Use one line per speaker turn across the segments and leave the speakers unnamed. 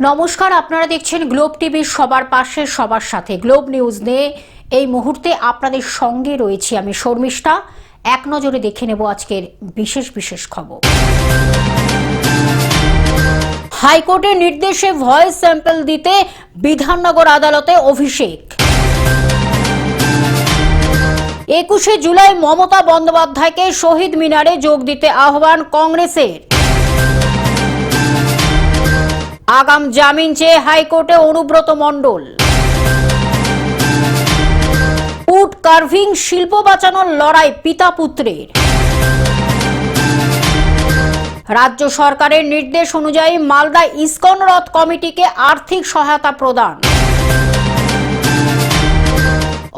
নমস্কার, আপনারা দেখছেন গ্লোব টিভি, সবার পাশে সবার সাথে। গ্লোব নিউজ নিয়ে এই মুহূর্তে আপনাদের সঙ্গে রয়েছি আমি শর্মিষ্ঠা। এক নজরে দেখে নেব আজকের বিশেষ খবর। হাইকোর্টের নির্দেশে ভয়েস স্যাম্পল দিতে বিধাননগর আদালতে অভিষেক। 21শে জুলাই মমতা বন্দ্যোপাধ্যায়কে শহীদ মিনারে যোগ দিতে আহ্বান কংগ্রেসের। আগাম জামিন চেয়ে হাইকোর্টে অনুব্রত মণ্ডল। উড কার্ভিং শিল্প বাঁচানোর লড়াই পিতা পুত্রের। রাজ্য সরকারের নির্দেশ অনুযায়ী মালদা ইসকন রথ কমিটিকে আর্থিক সহায়তা প্রদান।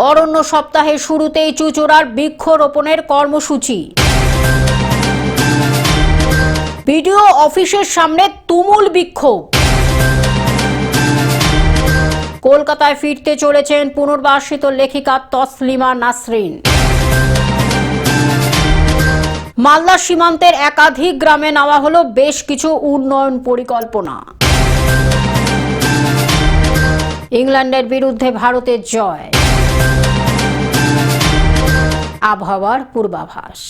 অরণ্য সপ্তাহের শুরুতেই চুঁচুড়ার বৃক্ষরোপণের কর্মসূচি। বিডিও অফিসের সামনে তুমুল বিক্ষোভ। কলকাতায় ফিরতে চলেছেন পুনর্বাসিত লেখিকা তসলিমা নাসরিন। মালদা সীমান্তের একাধিক গ্রামে নেওয়া হলো বেশ কিছু উন্নয়ন পরিকল্পনা। ইংল্যান্ডের বিরুদ্ধে ভারতের জয়। আবহাওয়ার পূর্বাভাস।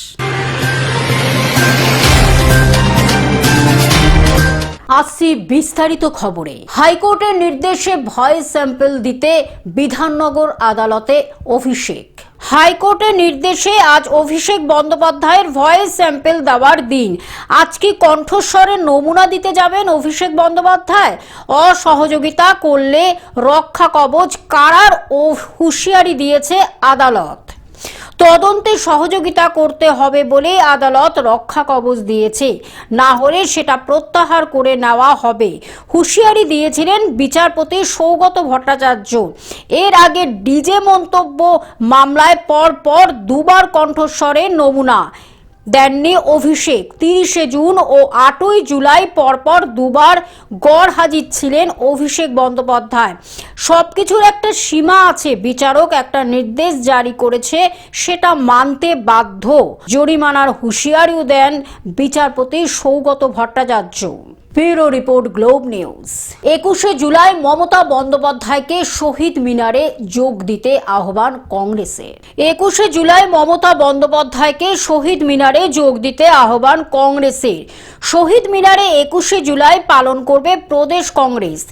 আসছি বিস্তারিত খবরে। হাইকোর্টের নির্দেশে ভয়েস স্যাম্পল দিতে বিধাননগর আদালতে অভিষেক। হাইকোর্টের নির্দেশে আজ অভিষেক বন্দ্যোপাধ্যায়ের ভয়েস স্যাম্পল দেওয়ার দিন। আজ কি কণ্ঠস্বরের নমুনা দিতে যাবেন অভিষেক বন্দ্যোপাধ্যায়? অসহযোগিতা করলে রক্ষা কবচ কারার ও হুঁশিয়ারি দিয়েছে আদালত। তদন্তে সহযোগিতা করতে হবে বলে আদালত রক্ষা কবচ দিয়েছে, না হলে সেটা প্রত্যাহার করে নেওয়া হবে হুঁশিয়ারি দিয়েছিলেন বিচারপতি সৌগত ভট্টাচার্য। এর আগে ডিজে মন্তব্য মামলায় পর দুবার কণ্ঠস্বরের নমুনা দেননি অভিষেক। 30শে জুন ও 8ই জুলাই পরপর দুবার গড় হাজির ছিলেন অভিষেক বন্দ্যোপাধ্যায়। সবকিছুর একটা সীমা আছে, বিচারক একটা নির্দেশ জারি করেছে সেটা মানতে বাধ্য। জরিমানার হুঁশিয়ারিও দেন বিচারপতি Sougata Bhattacharya. Bureau report, Globe News. 21শে জুলাই মমতা বন্দ্যোপাধ্যায়কে শহীদ মিনারে যোগ দিতে আহ্বান কংগ্রেসের। 21শে জুলাই মমতা বন্দ্যোপাধ্যায়কে শহীদ মিনারে যোগ দিতে আহ্বান কংগ্রেসের। শহীদ মিনারে 21শে জুলাই পালন করবে প্রদেশ কংগ্রেস।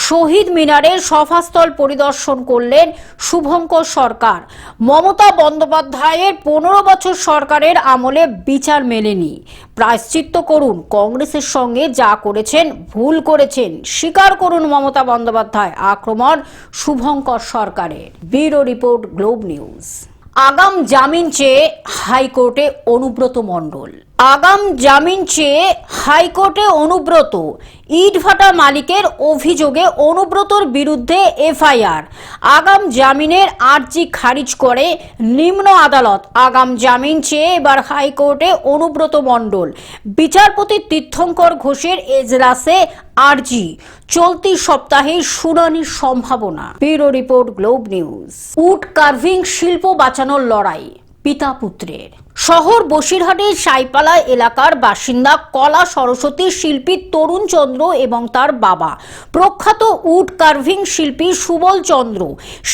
শহীদ মিনারের সভাস্থল পরিদর্শন করলেন শুভঙ্কর সরকার। মমতা বন্দ্যোপাধ্যায়ের 15 বছর সরকারের আমলে বিচার মেলেনি। প্রায়শ্চিত্ত করুন, কংগ্রেসের সঙ্গে যা করেছেন ভুল করেছেন, স্বীকার করুন মমতা বন্দ্যোপাধ্যায়। আক্রমণ শুভঙ্কর সরকারের। Bureau report, Globe news. আগাম জামিন চেয়ে হাইকোর্টে অনুব্রত মণ্ডল। আগাম জামিন চেয়ে হাইকোর্টে অনুব্রত। ইটভাটা মালিকের অভিযোগে অনুব্রতর বিরুদ্ধে এফআইআর। আগাম জামিনের আর্জি খারিজ করে নিম্ন আদালত। আগাম জামিন চেয়ে এবার হাইকোর্টে অনুব্রত মণ্ডল। বিচারপতি তীর্থঙ্কর ঘোষের এজলাসে আর্জি। চলতি সপ্তাহে শুনানির সম্ভাবনা। Bureau report, Globe News. Wood carving শিল্প বাঁচানোর লড়াই পিতা পুত্রের। শহর বসিরহাটের সাইপালা এলাকার বাসিন্দা কলা সরস্বতী শিল্পী তরুণ চন্দ্র এবং তার বাবা প্রখ্যাত উড কার্ভিং শিল্পী সুবল চন্দ্র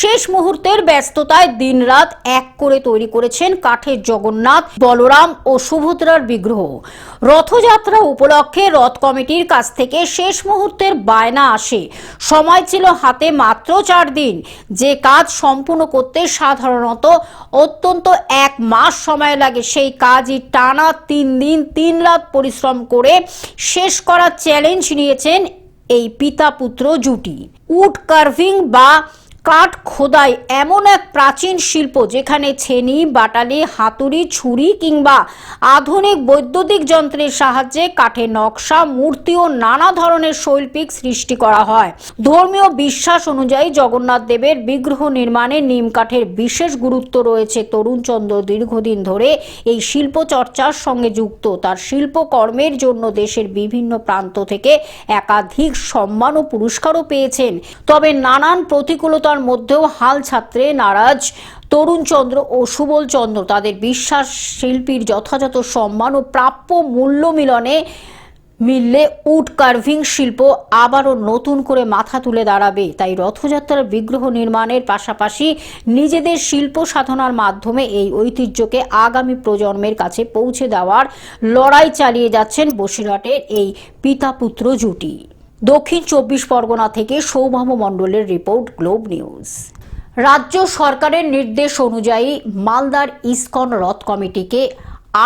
শেষ মুহূর্তের ব্যস্ততায় দিনরাত এক করে তৈরি করেছেন কাঠের জগন্নাথ, বলরাম ও সুভদ্রার বিগ্রহ। রথযাত্রা উপলক্ষে রথ কমিটির কাছ থেকে শেষ মুহূর্তের বায়না আসে। সময় ছিল হাতে মাত্র 4 দিন। যে কাজ সম্পূর্ণ করতে সাধারণত অত্যন্ত 1 মাস সময় লাগে, সেই কাজই টানা 3 দিন 3 রাত পরিশ্রম করে শেষ করার চ্যালেঞ্জ নিয়েছেন এই পিতা পুত্র জুটি। উড কার্ভিং বা কাঠ খোদাই এমন এক প্রাচীন শিল্প যেখানে ছেনি, বাটালি, হাতুড়ি, ছুরি কিংবা আধুনিক বৈদ্যুতিক যন্ত্রের সাহায্যে কাঠের নকশা, মূর্তি ও নানা ধরনের শৈল্পিক সৃষ্টি করা হয়। ধর্মীয় বিশ্বাস অনুযায়ী জগন্নাথ দেবের বিগ্রহ নির্মাণে নিম কাঠের বিশেষ গুরুত্ব রয়েছে। তরুণচন্দ্র দীর্ঘদিন ধরে এই শিল্প চর্চার সঙ্গে যুক্ত। তার শিল্পকর্মের জন্য দেশের বিভিন্ন প্রান্ত থেকে একাধিক সম্মান ও পুরস্কারও পেয়েছেন। তবে নানান প্রতিকূলতা মধ্যেও হাল ছাত্রে নারাজ তরুণচন্দ্র ও সুবল চন্দ্র। তাদের বিশ্বাস শিল্পীর যথাযথ সম্মান ও প্রাপ্য মূল্য মিলনে মিললে উড কার্ভিং শিল্প আবারও নতুন করে মাথা তুলে দাঁড়াবে। তাই রথযাত্রার বিগ্রহ নির্মাণের পাশাপাশি নিজেদের শিল্প সাধনার মাধ্যমে এই ঐতিহ্যকে আগামী প্রজন্মের কাছে পৌঁছে দেওয়ার লড়াই চালিয়ে যাচ্ছেন বসিরহাটের এই পিতা পুত্র জুটি। দক্ষিণ 24 পরগনা থেকে সৌভাম মণ্ডলের রিপোর্ট, গ্লোব নিউজ। রাজ্য সরকারের নির্দেশ অনুযায়ী মালদার ইসকন রথ কমিটিকে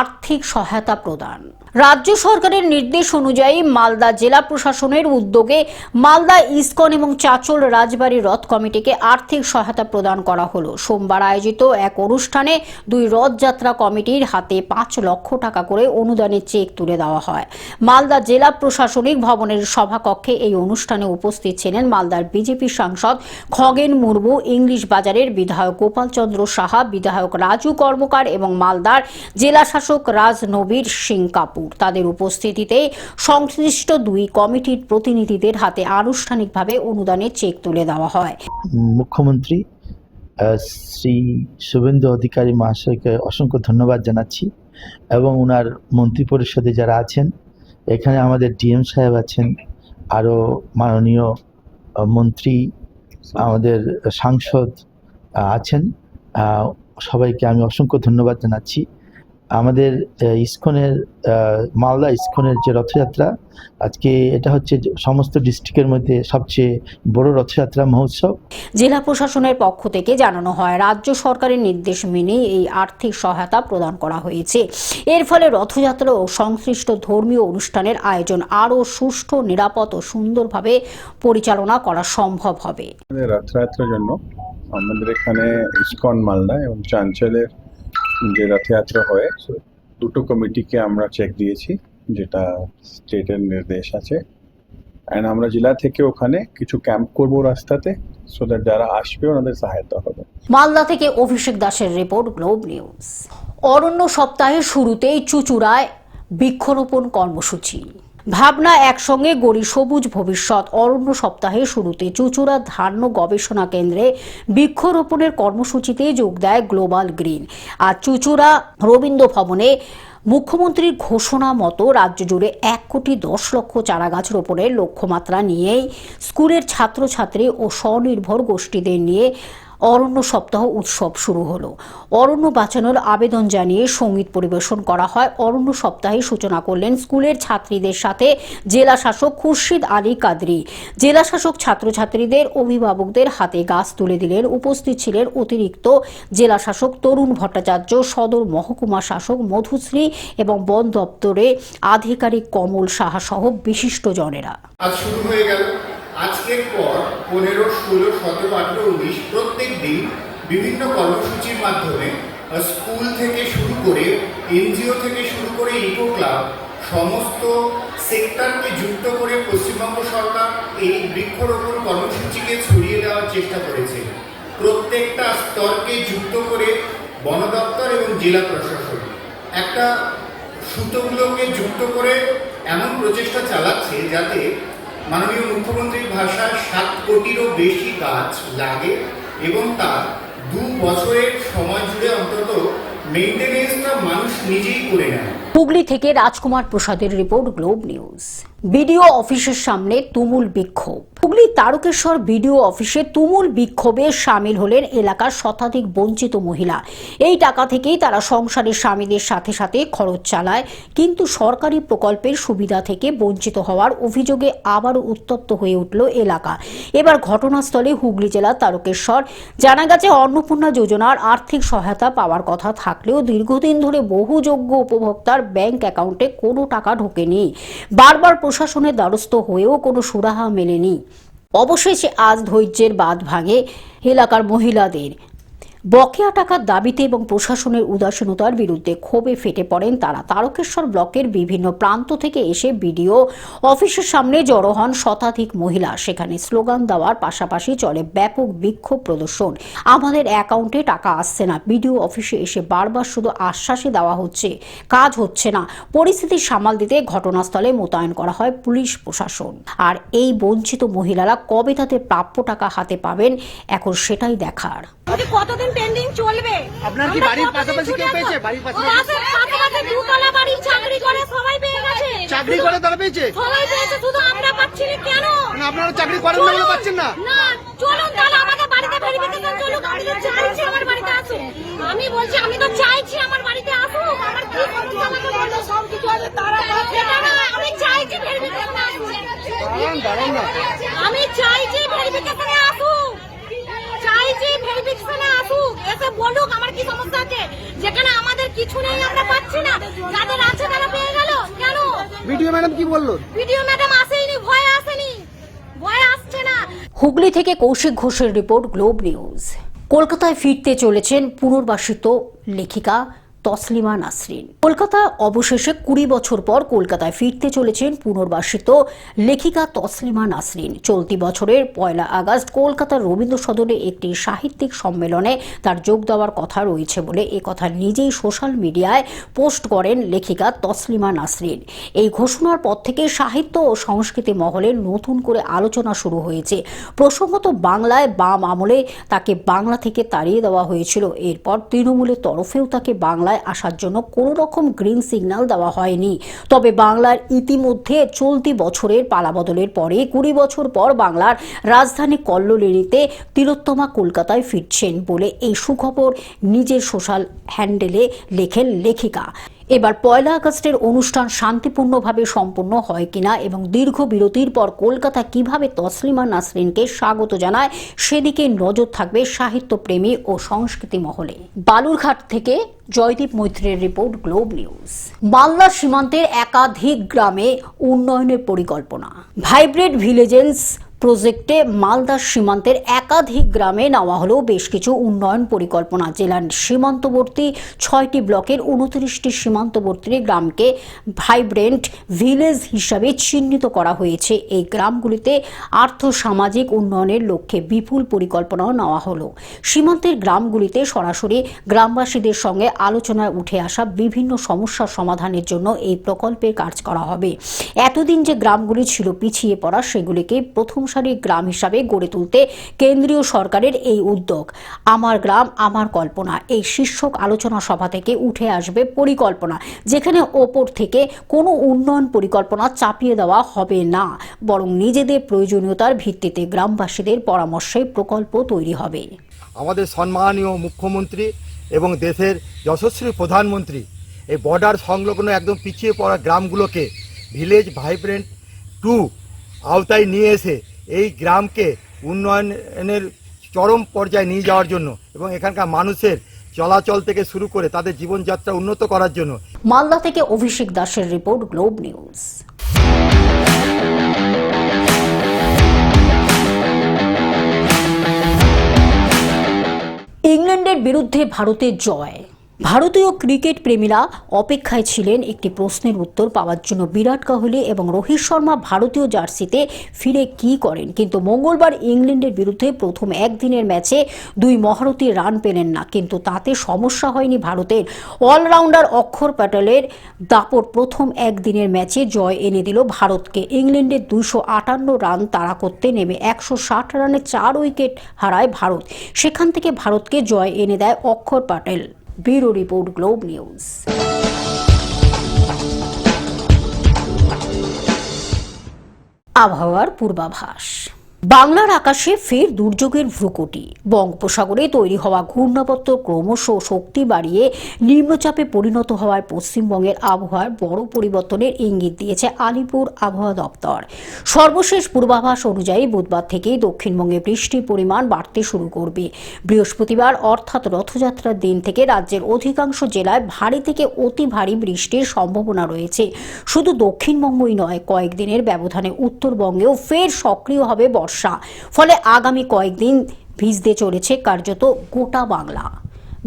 আর্থিক সহায়তা প্রদান। রাজ্য সরকারের নির্দেশ অনুযায়ী মালদা জেলা প্রশাসনের উদ্যোগে মালদা ইসকন এবং চাচল রাজবাড়ী রথ কমিটিকে আর্থিক সহায়তা প্রদান করা হলো। সোমবার আয়োজিত এক অনুষ্ঠানে দুই রথযাত্রা কমিটির হাতে 5 লক্ষ টাকা করে অনুদানের চেক তুলে দেওয়া হয়। মালদা জেলা প্রশাসনিক ভবনের সভাকক্ষে এই অনুষ্ঠানে উপস্থিত ছিলেন মালদার বিজেপি সাংসদ খগেন মুর্মু, ইংলিশ বাজারের বিধায়ক গোপাল চন্দ্র সাহা, বিধায়ক রাজু কর্মকার এবং মালদার জেলা শাসক রাজনবীর সিং কাপুর। তাদের উপস্থিতিতে সংশ্লিষ্ট দুই কমিটির প্রতিনিধিদের হাতে আনুষ্ঠানিকভাবে অনুদানের চেক তুলে দেওয়া হয়।
মুখ্যমন্ত্রী শ্রী শুভেন্দু অধিকারী মহাশয়কে অসংখ্য ধন্যবাদ জানাচ্ছি এবং ওনার মন্ত্রী পরিষদে যারা আছেন, এখানে আমাদের ডিএম সাহেব আছেন, আরও মাননীয় মন্ত্রী, আমাদের সাংসদ আছেন, সবাইকে আমি অসংখ্য ধন্যবাদ জানাচ্ছি। আমাদের ইসকনের মালদা ইসকনের যে রথযাত্রা, আজকে এটা হচ্ছে সমস্ত ডিস্ট্রিক্টের মধ্যে সবচেয়ে বড় রথযাত্রা মহোৎসব।
জেলা প্রশাসনের পক্ষ থেকে জানানো হয়, রাজ্য সরকারের নির্দেশ মেনে এই আর্থিক সহায়তা প্রদান করা হয়েছে। এর ফলে রথযাত্রা ও সংশ্লিষ্ট ধর্মীয় অনুষ্ঠানের আয়োজন আরও সুষ্ঠু, নিরাপদ ও সুন্দরভাবে পরিচালনা করা সম্ভব হবে।
রথযাত্রার জন্য আমাদের এখানে ইসকন মালদা এবং চাঞ্চলের যে রথযাত্রা হয়, দুটো কমিটিকে আমরা চেক দিয়েছি, যেটা স্টেটের নির্দেশ আছে। অ্যান্ড আমরা জেলা থেকে ওখানে কিছু ক্যাম্প করবো রাস্তাতে, সো দ্যাট যারা আসবে ওনাদের সহায়তা হবে।
মালদা থেকে অভিষেক দাসের রিপোর্ট, গ্লোব নিউজ। অরণ্য সপ্তাহের শুরুতেই চুঁচুড়ায় বৃক্ষরোপণ কর্মসূচি। ভাবনা একসঙ্গে গড়ি সবুজ ভবিষ্যৎ অরণ্য সপ্তাহের শুরুতে চুঁচুড়া ধান্য গবেষণা কেন্দ্রে বৃক্ষরোপণের কর্মসূচিতে যোগ দেয় গ্লোবাল গ্রিন। আর চুঁচুড়া রবীন্দ্র ভবনে মুখ্যমন্ত্রীর ঘোষণা মতো রাজ্য জুড়ে 1,10,00,000 চারাগাছ রোপণের লক্ষ্যমাত্রা নিয়েই স্কুলের ছাত্রছাত্রী ও স্বনির্ভর গোষ্ঠীদের নিয়ে অরণ্য সপ্তাহ উৎসব শুরু হলো। অরণ্য বাঁচানোর আবেদন জানিয়ে সঙ্গীত পরিবেশন করা হয়। অরণ্য সপ্তাহে সূচনা করলেন স্কুলের ছাত্রীদের সাথে জেলা শাসক খুরশিদ আলী কাদরি। জেলা শাসক ছাত্রছাত্রীদের অভিভাবকদের হাতে গাছ তুলে দিলেন। উপস্থিত ছিলেন অতিরিক্ত জেলা শাসক তরুণ ভট্টাচার্য, সদর মহকুমা শাসক মধুশ্রী এবং বন দপ্তরে আধিকারিক কমল সাহা সহ বিশিষ্টজনেরা।
আজ শুরু হয়ে গেল। আজকের পর 15, 16, 17, 18, 19 প্রত্যেক দিন বিভিন্ন কর্মসূচির মাধ্যমে স্কুল থেকে শুরু করে, এনজিও থেকে শুরু করে ইকো ক্লাব, সমস্ত সেক্টরকে যুক্ত করে পশ্চিমবঙ্গ সরকার এই বৃক্ষরোপণ কর্মসূচিকে ছড়িয়ে দেওয়ার চেষ্টা করেছে। প্রত্যেকটা স্তরকে যুক্ত করে বন দপ্তর এবং জেলা প্রশাসন একটা সুতোগুলোকে যুক্ত করে এমন প্রচেষ্টা চালাচ্ছে যাতে মাননীয় মুখ্যমন্ত্রীর ভাষায় 7 কোটিরও বেশি গাছ লাগে এবং তার 2 বছরের সময় জুড়ে অন্তত মেইনটেনেন্সটা মানুষ নিজেই করে নেয়।
হুগলি থেকে রাজকুমার প্রসাদের রিপোর্ট, গ্লোব নিউজ। বিডিও অফিসের সামনে তুমুল বিক্ষোভ। হুগলি তারকেশ্বর বিডিও অফিসে তুমুল বিক্ষোভে সামিল হলেন এলাকার শতাধিক বঞ্চিত মহিলা। এই টাকা থেকেই তারা সংসারের স্বামীদের সাথে সাথে খরচ চালায়, কিন্তু সরকারি প্রকল্পের সুবিধা থেকে বঞ্চিত হওয়ার অভিযোগে আবারও উত্তপ্ত হয়ে উঠল এলাকা। এবার ঘটনাস্থলে হুগলি জেলার তারকেশ্বর। জানা গেছে, অন্নপূর্ণা যোজনার আর্থিক সহায়তা পাওয়ার কথা থাকলেও দীর্ঘদিন ধরে বহু যোগ্য উপভোক্তার ব্যাংক অ্যাকাউন্টে কোনো টাকা ঢোকেনি। বারবার প্রশাসনের দ্বারস্থ হয়েও কোনো সুরাহা মেলেনি। অবশেষে আজ ধৈর্যের বাঁধ ভাঙে এলাকার মহিলাদের। বকেয়া টাকার দাবিতে এবং প্রশাসনের উদাসীনতার বিরুদ্ধে ক্ষোভে ফেটে পড়েন তারা। তারকেশ্বর ব্লকের বিভিন্ন প্রান্ত থেকে এসে বিডিও অফিসের সামনে জড়ো হন শতাধিক মহিলা। সেখানে স্লোগান দেওয়ার পাশাপাশি চলে ব্যাপক বিক্ষোভ প্রদর্শন। আমাদের অ্যাকাউন্টে টাকা আসছে না। বিডিও অফিসে এসে বারবার শুধু আশ্বাসই দেওয়া হচ্ছে, কাজ হচ্ছে না। পরিস্থিতি সামাল দিতে ঘটনাস্থলে মোতায়েন করা হয় পুলিশ প্রশাসন। আর এই বঞ্চিত মহিলারা কবে তাদের প্রাপ্য টাকা হাতে পাবেন, এখন সেটাই দেখার।
কতদিন পেন্ডিং চলবে?
আপনার কি বাড়ির পাশাপাশি কেউ পেয়েছে? বাড়ির পাশাপাশি
গেছে, দুতলা বাড়ি চাকরি করে সবাই পেয়ে গেছে।
চাকরি করে তারা পেয়েছে?
সবাই পেয়েছে, শুধু আমরা পাচ্ছি না কেন?
মানে আপনারা চাকরি করেন না বলে পাচ্ছেন না?
না, চলুন তাহলে আমাদের বাড়িতে ভেরিফিকেশন চলুক। আমি তো চাইছি আমার বাড়িতে আসুক। আমি বলছি আমি তো চাইছি আমার বাড়িতে আসুক। আমার কি সমস্যা আমাকে বলতে সব কিছু আছে তারা সেটা না, আমি চাইছি ভেরিফিকেশন আসুক।
দাঁড়ান না।
আমি চাইছি ভেরিফিকেশনে আসুক। চাইছি ভেরিফিকেশনে আসুক, এসে বলুক আমার কি সমস্যা আছে। যেখানে আমাদের কিছু নেই আমরা পাচ্ছি না, যাদের আছে তারা পেয়ে গেল কেন?
ভিডিও ম্যাডাম কি বললো?
ভিডিও ম্যাডাম আসেনি, ভয় আসেনি, ভয় আসছে না।
হুগলি থেকে কৌশিক ঘোষের রিপোর্ট, গ্লোব নিউজ। কলকাতায় ফিরতে চলেছেন পুনর্বাসিত লেখিকা তসলিমা নাসরিন। কলকাতা অবশেষে 20 বছর পর কলকাতায় ফিরতে চলেছেন পুনর্বাসিত লেখিকা তসলিমা নাসরিন। চলতি বছরের 1 আগস্ট কলকাতার রবীন্দ্র সদনে একটি সাহিত্যিক সম্মেলনে তার যোগ দেওয়ার কথা রয়েছে বলে একথা নিজেই সোশ্যাল মিডিয়ায় পোস্ট করেন লেখিকা তসলিমা নাসরিন। এই ঘোষণার পর থেকে সাহিত্য ও সংস্কৃতি মহলে নতুন করে আলোচনা শুরু হয়েছে। প্রসঙ্গত বাংলায় বাম আমলে তাকে বাংলা থেকে তাড়িয়ে দেওয়া হয়েছিল। এরপর তৃণমূলের তরফেও তাকে বাংলায় আসার জন্য কোনো রকম গ্রিন সিগন্যাল দেওয়া হয়নি। তবে বাংলার ইতিমধ্যে চলতি বছরের পালাবদলের পরে 20 বছর পর বাংলার রাজধানী কল্লোলিনীতে তিলোত্তমা কলকাতায় ফিরছেন বলে এই সুখবর নিজের সোশ্যাল হ্যান্ডেলে লেখেন লেখিকা। এবার 1 আগস্টের অনুষ্ঠান শান্তিপূর্ণভাবে সম্পন্ন হয় কিনা এবং দীর্ঘ বিরতির পর কলকাতা কিভাবে তসলিমা নাসরিনকে স্বাগত জানায় সেদিকে নজর থাকবে সাহিত্যপ্রেমী ও সংস্কৃতি মহলে। বালুরঘাট থেকে জয়দীপ মৈত্রের রিপোর্ট, গ্লোব নিউজ। মালদা সীমান্তের একাধিক গ্রামে উন্নয়নের পরিকল্পনা। ভাইব্রেন্ট ভিলেজেস প্রজেক্টে মালদা সীমান্তের একাধিক গ্রামে নেওয়া হলো বেশ কিছু উন্নয়ন পরিকল্পনা। জেলার সীমান্তবর্তী 6টি ব্লকের 29টি সীমান্তবর্তী গ্রামকে ভাইব্রেন্ট ভিলেজ হিসাবে চিহ্নিত করা হয়েছে। এই গ্রামগুলিতে আর্থ-সামাজিক উন্নয়নের লক্ষ্যে বিপুল পরিকল্পনাও নেওয়া হলো। সীমান্তের গ্রামগুলিতে সরাসরি গ্রামবাসীদের সঙ্গে আলোচনায় উঠে আসা বিভিন্ন সমস্যার সমাধানের জন্য এই প্রকল্পের কাজ করা হবে। এতদিন যে গ্রামগুলি ছিল পিছিয়ে পড়া, সেগুলিকে প্রথম সারির গ্রাম হিসাবে গড়ে তুলতে কেন্দ্রীয় সরকারের এই উদ্যোগ। আমার গ্রাম আমার কল্পনা, এই শীর্ষক আলোচনা সভা থেকে উঠে আসবে পরিকল্পনা, যেখানে ওপর থেকে কোনো উন্নয়ন পরিকল্পনা চাপিয়ে দেওয়া হবে না, বরং নিজেদের প্রয়োজনীয়তার ভিত্তিতে গ্রামবাসীদের পরামর্শে প্রকল্প তৈরি হবে।
আমাদের সম্মানীয় মুখ্যমন্ত্রী এবং দেশের যশস্বী প্রধানমন্ত্রী এই বর্ডার সংলগ্ন একদম পিছিয়ে পড়া গ্রামগুলোকে ভিলেজ ভাইব্রেন্ট 2 আওতায় নিয়ে এসে এই গ্রামকে উন্নয়নের চরম পর্যায়ে নিয়ে যাওয়ার জন্য এবং এখানকার মানুষের চলাচল থেকে শুরু করে তাদের জীবনযাত্রা উন্নত করার জন্য।
মালদা থেকে অভিষেক দাসের রিপোর্ট, গ্লোব নিউজ। ইংল্যান্ডের বিরুদ্ধে ভারতের জয়। ভারতীয় ক্রিকেট প্রেমীরা অপেক্ষায় ছিলেন একটি প্রশ্নের উত্তর পাওয়ার জন্য। বিরাট কোহলি এবং রোহিত শর্মা ভারতীয় জার্সিতে ফিরে কি করেন, কিন্তু মঙ্গলবার ইংল্যান্ডের বিরুদ্ধে প্রথম একদিনের ম্যাচে 2 মহারথী রান পেলেন না। কিন্তু তাতে সমস্যা হয়নি ভারতের। অলরাউন্ডার অক্ষর প্যাটেলের দাপট প্রথম একদিনের ম্যাচে জয় এনে দিল ভারতকে। ইংল্যান্ডের 258 রান তাড়া করতে নেমে 160 রানে 4 উইকেট হারায় ভারত। সেখান থেকে ভারতকে জয় এনে দেয় অক্ষর Patel. Bureau report, Globe news. আবহাওয়ার পূর্বাভাস। বাংলার আকাশে ফের দুর্যোগের ভ্রুকুটি। বঙ্গোপসাগরে তৈরি হওয়া ঘূর্ণাবর্ত ক্রমশ শক্তি বাড়িয়ে নিম্নচাপে পরিণত হওয়ায় পশ্চিমবঙ্গের আবহাওয়ার বড় পরিবর্তনের ইঙ্গিত দিয়েছে আলিপুর আবহাওয়া দপ্তর। সর্বশেষ পূর্বাভাস অনুযায়ী বুধবার থেকেই দক্ষিণবঙ্গে বৃষ্টির পরিমাণ বাড়তে শুরু করবে। বৃহস্পতিবার অর্থাৎ রথযাত্রার দিন থেকে রাজ্যের অধিকাংশ জেলায় ভারী থেকে অতি ভারী বৃষ্টির সম্ভাবনা রয়েছে। শুধু দক্ষিণবঙ্গই নয়, কয়েকদিনের ব্যবধানে উত্তরবঙ্গেও ফের সক্রিয় হবে বর্ষা। ফলে আগামী কয়েকদিন ভিজতে চলেছে কার্যত গোটা Bangla.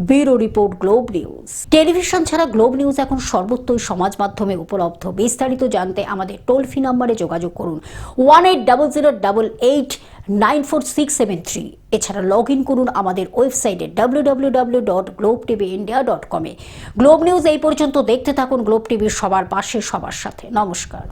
Bureau report, Globe news. Television ছাড়া গ্লোব নিউজ এখন সর্বত্রই সমাজ মাধ্যমে উপলব্ধ। বিস্তারিত জানতে আমাদের টোল ফ্রি নম্বরে যোগাযোগ করুন 1800889467 এছাড়া লগ ইন করুন আমাদের ওয়েবসাইটে www.globtvindia.com। গ্লোব নিউজ এই পর্যন্ত দেখতে থাকুন গ্লোব টিভির সবার পাশে সবার সাথে। নমস্কার।